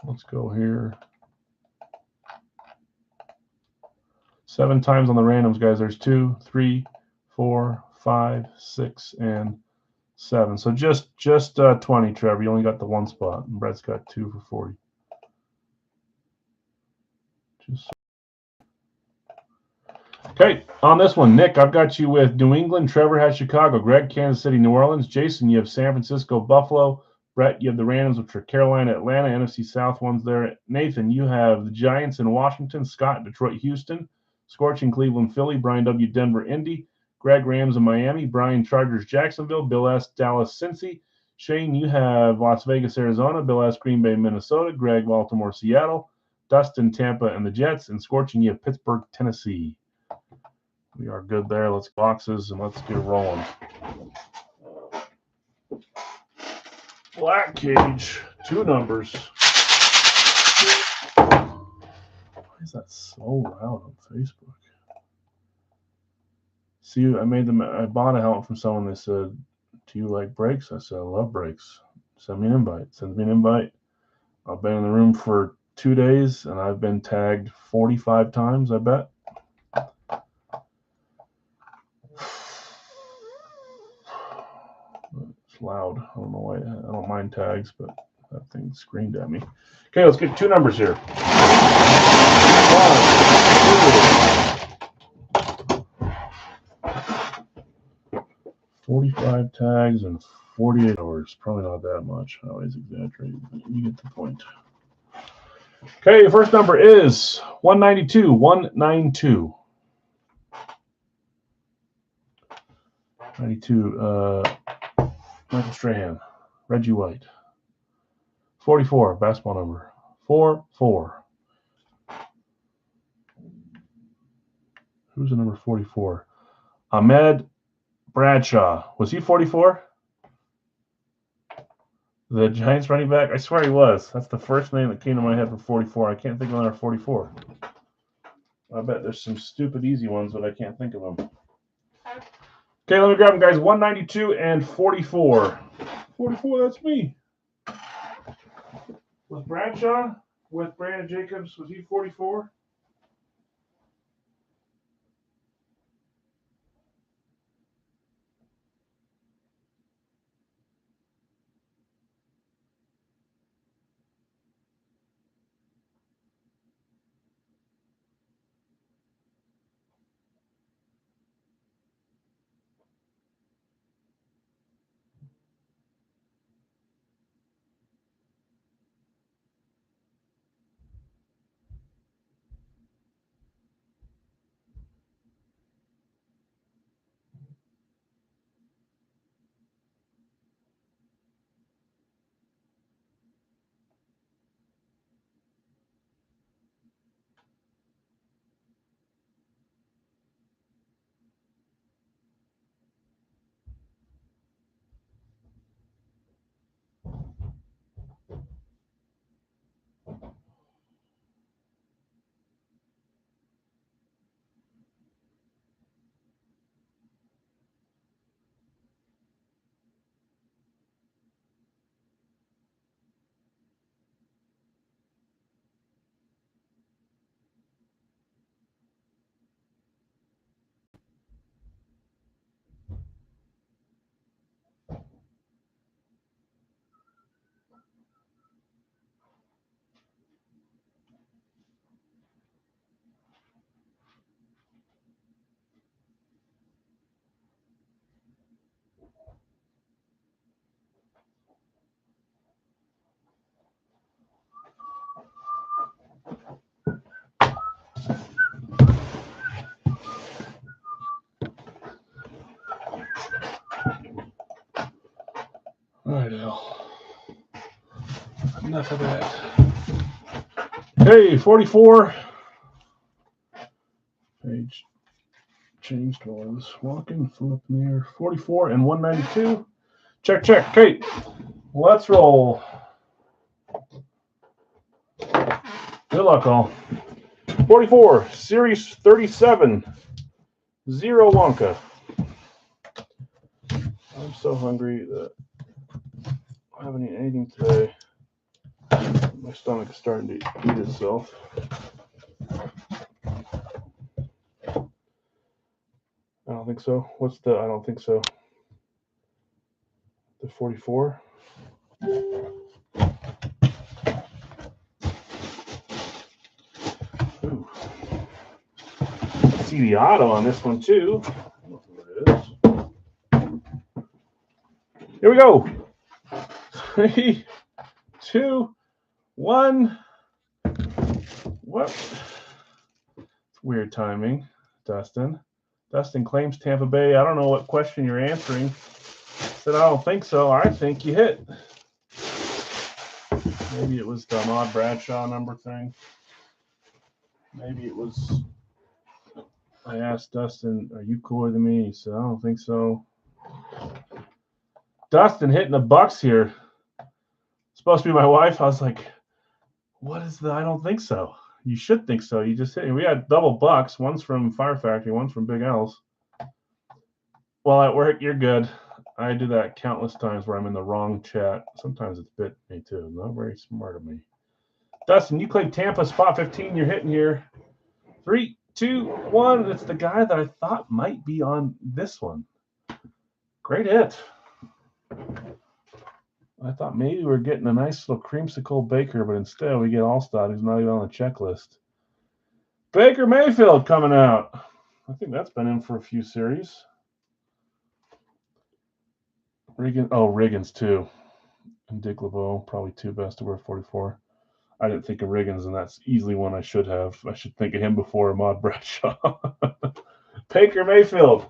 Let's go here. 7 times on the randoms, guys. There's 2, 3, 4, 5, 6, and 7. So just 20, Trevor. You only got the 1 spot, and Brett's got 2 for 40. Okay, on this one, Nick, I've got you with New England. Trevor has Chicago. Greg, Kansas City, New Orleans. Jason, you have San Francisco, Buffalo. Brett, you have the randoms, which are Carolina, Atlanta, NFC South ones there. Nathan, you have the Giants in Washington. Scott, Detroit, Houston. Scorching, Cleveland, Philly. Brian W., Denver, Indy. Greg, Rams in Miami. Brian, Chargers, Jacksonville. Bill S., Dallas, Cincy. Shane, you have Las Vegas, Arizona. Bill S., Green Bay, Minnesota. Greg, Baltimore, Seattle. Dustin, Tampa, and the Jets. And Scorching, you have Pittsburgh, Tennessee. We are good there. Let's boxes and let's get rolling. Black cage, 2 numbers. Why is that so loud on Facebook? See, I bought a helmet from someone. They said, "Do you like brakes?" I said, "I love brakes." Send me an invite. Send me an invite. I've been in the room for 2 days and I've been tagged 45 times, I bet. Loud. I don't know why. I don't mind tags, but That thing screamed at me. Okay, let's get 2 numbers here. 1, 2. 45 tags and 48 hours. Probably not that much. I always exaggerate, but you get the point. Okay, first number is 192. 192. 92. Michael Strahan. Reggie White. 44. Basketball number. 44. Who's the number 44? Ahmed Bradshaw. Was he 44? The Giants running back? I swear he was. That's the first name that came to my head for 44. I can't think of another 44. I bet there's some stupid easy ones, but I can't think of them. Okay, let me grab them, guys. 192 and 44. 44, that's me. Was Bradshaw with Brandon Jacobs, was he 44? All right, Al. Enough of that. Hey, 44. Page changed while I was walking. Flip in the air. 44 and 192. Check, check. Okay, let's roll. Good luck, all. 44, Series 37, Zero Wonka. I'm so hungry that I haven't eaten anything today. My stomach is starting to eat itself. I don't think so. What's the, I don't think so. The 44. Ooh. See the auto on this one too. I don't know who it is. Here we go. 3, 2, 1. What? It's weird timing, Dustin. Dustin claims Tampa Bay. I don't know what question you're answering. Said, I don't think so. I think you hit. Maybe it was the Ahmad Bradshaw number thing. Maybe it was, I asked Dustin, are you cooler than me? He said, I don't think so. Dustin hitting the Bucks here. Supposed to be my wife. I was like, what is the, I don't think so. You should think so. You just hit. We had double Bucks. One's from Fire Factory. One's from Big L's. Well, at work, you're good. I do that countless times where I'm in the wrong chat. Sometimes it's bit me too. Not very smart of me. Dustin, you claim Tampa spot 15. You're hitting here. 3, 2, 1. It's the guy that I thought might be on this one. Great hit. I thought maybe we're getting a nice little creamsicle Baker, but instead we get Allstott, who's not even on the checklist. Baker Mayfield coming out. I think that's been in for a few series. Riggins too. And Dick LeBeau, probably two best to wear 44. I didn't think of Riggins, and that's easily one I should have. I should think of him before Ahmad Bradshaw. Baker Mayfield.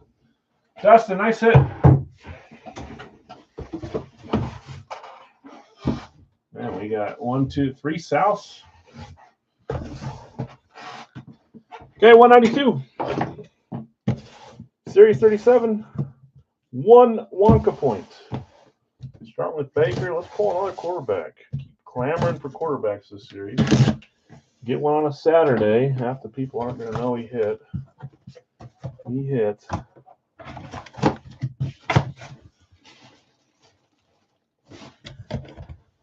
Dustin, nice hit. And we got 1, 2, 3 South. Okay, 192. Series 37. 1 Wonka point. Starting with Baker. Let's pull another quarterback. Keep clamoring for quarterbacks this series. Get one on a Saturday. Half the people aren't going to know he hit. He hit.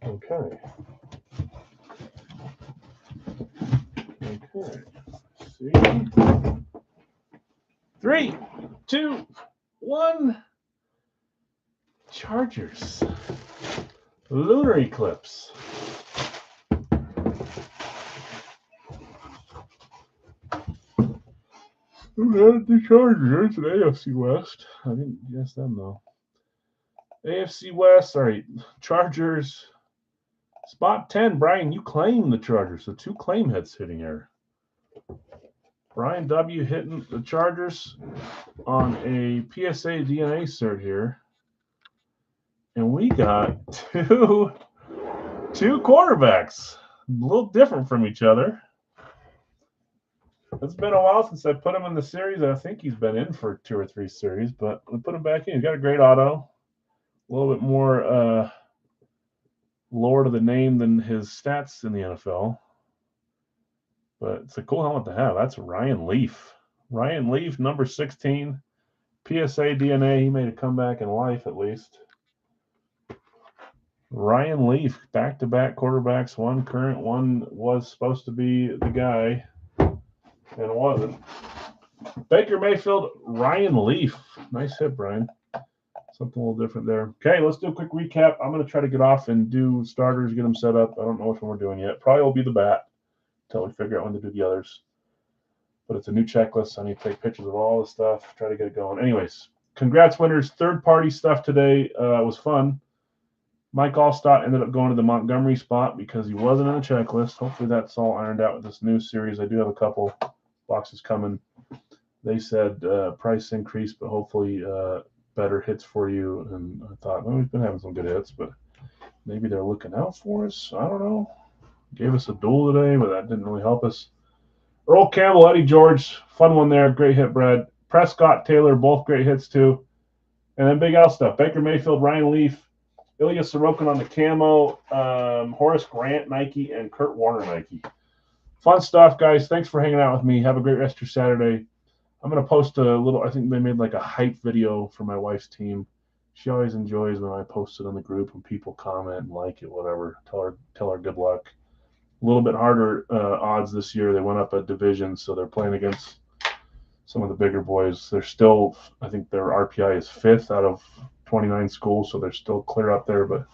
Okay. See. 3, 2, 1. Chargers. Lunar eclipse. Who had the Chargers? It's an AFC West. I didn't guess them though. AFC West. All right. Chargers. Spot 10. Brian, you claim the Chargers. So 2 claim heads hitting here. Brian W. hitting the Chargers on a PSA DNA cert here. And we got two quarterbacks. A little different from each other. It's been a while since I put him in the series. I think he's been in for 2 or 3 series, but we put him back in. He's got a great auto. A little bit more lore to the name than his stats in the NFL. But it's a cool helmet to have. That's Ryan Leaf. Ryan Leaf, number 16. PSA DNA. He made a comeback in life, at least. Ryan Leaf, back-to-back quarterbacks. One current, one was supposed to be the guy, and wasn't. Baker Mayfield, Ryan Leaf. Nice hit, Brian. Something a little different there. Okay, let's do a quick recap. I'm going to try to get off and do starters, get them set up. I don't know which one we're doing yet. Probably will be the bat until we figure out when to do the others. But it's a new checklist. I need to take pictures of all the stuff, try to get it going. Anyways, congrats, winners. Third-party stuff today was fun. Mike Allstott ended up going to the Montgomery spot because he wasn't on the checklist. Hopefully that's all ironed out with this new series. I do have a couple boxes coming. They said price increase, but hopefully better hits for you. And I thought, well, we've been having some good hits, but maybe they're looking out for us. I don't know. Gave us a duel today, but that didn't really help us. Earl Campbell, Eddie George, fun one there. Great hit, Brad. Prescott, Taylor, both great hits too. And then Big L stuff. Baker Mayfield, Ryan Leaf, Ilya Sorokin on the camo, Horace Grant Nike, and Kurt Warner Nike. Fun stuff, guys. Thanks for hanging out with me. Have a great rest of your Saturday. I'm going to post a little, I think they made like a hype video for my wife's team. She always enjoys when I post it on the group and people comment and like it, whatever. Tell her good luck. A little bit harder odds this year. They went up a division, so they're playing against some of the bigger boys. They're still, I think their RPI is 5th out of 29 schools, so they're still clear up there, but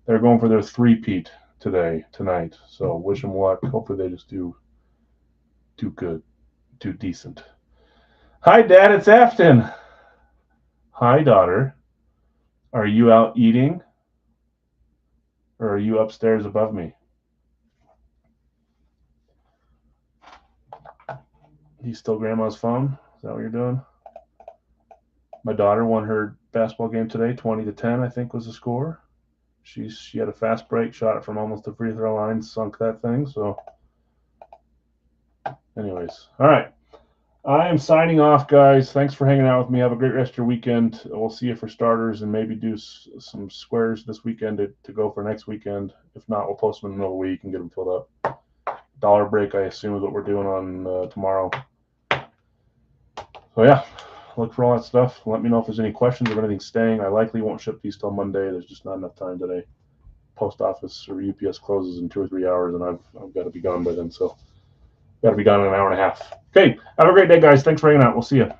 they're going for their 3-peat tonight. So wish them luck. Hopefully they just do good, do decent. Hi, Dad, it's Afton. Hi, daughter. Are you out eating? Or are you upstairs above me? He's still grandma's phone? Is that what you're doing? My daughter won her basketball game today, 20-10, I think was the score. She had a fast break, shot it from almost the free throw line, sunk that thing. So, anyways, all right. I am signing off, guys. Thanks for hanging out with me. Have a great rest of your weekend. We'll see you for starters and maybe do some squares this weekend to go for next weekend. If not, we'll post them in the middle of the week and get them filled up. Dollar break, I assume, is what we're doing on tomorrow. So, yeah, look for all that stuff. Let me know if there's any questions or anything staying. I likely won't ship these till Monday. There's just not enough time today. Post office or UPS closes in 2 or 3 hours, and I've got to be gone by then. So, got to be gone in an hour and a half. Okay, have a great day, guys. Thanks for hanging out. We'll see you.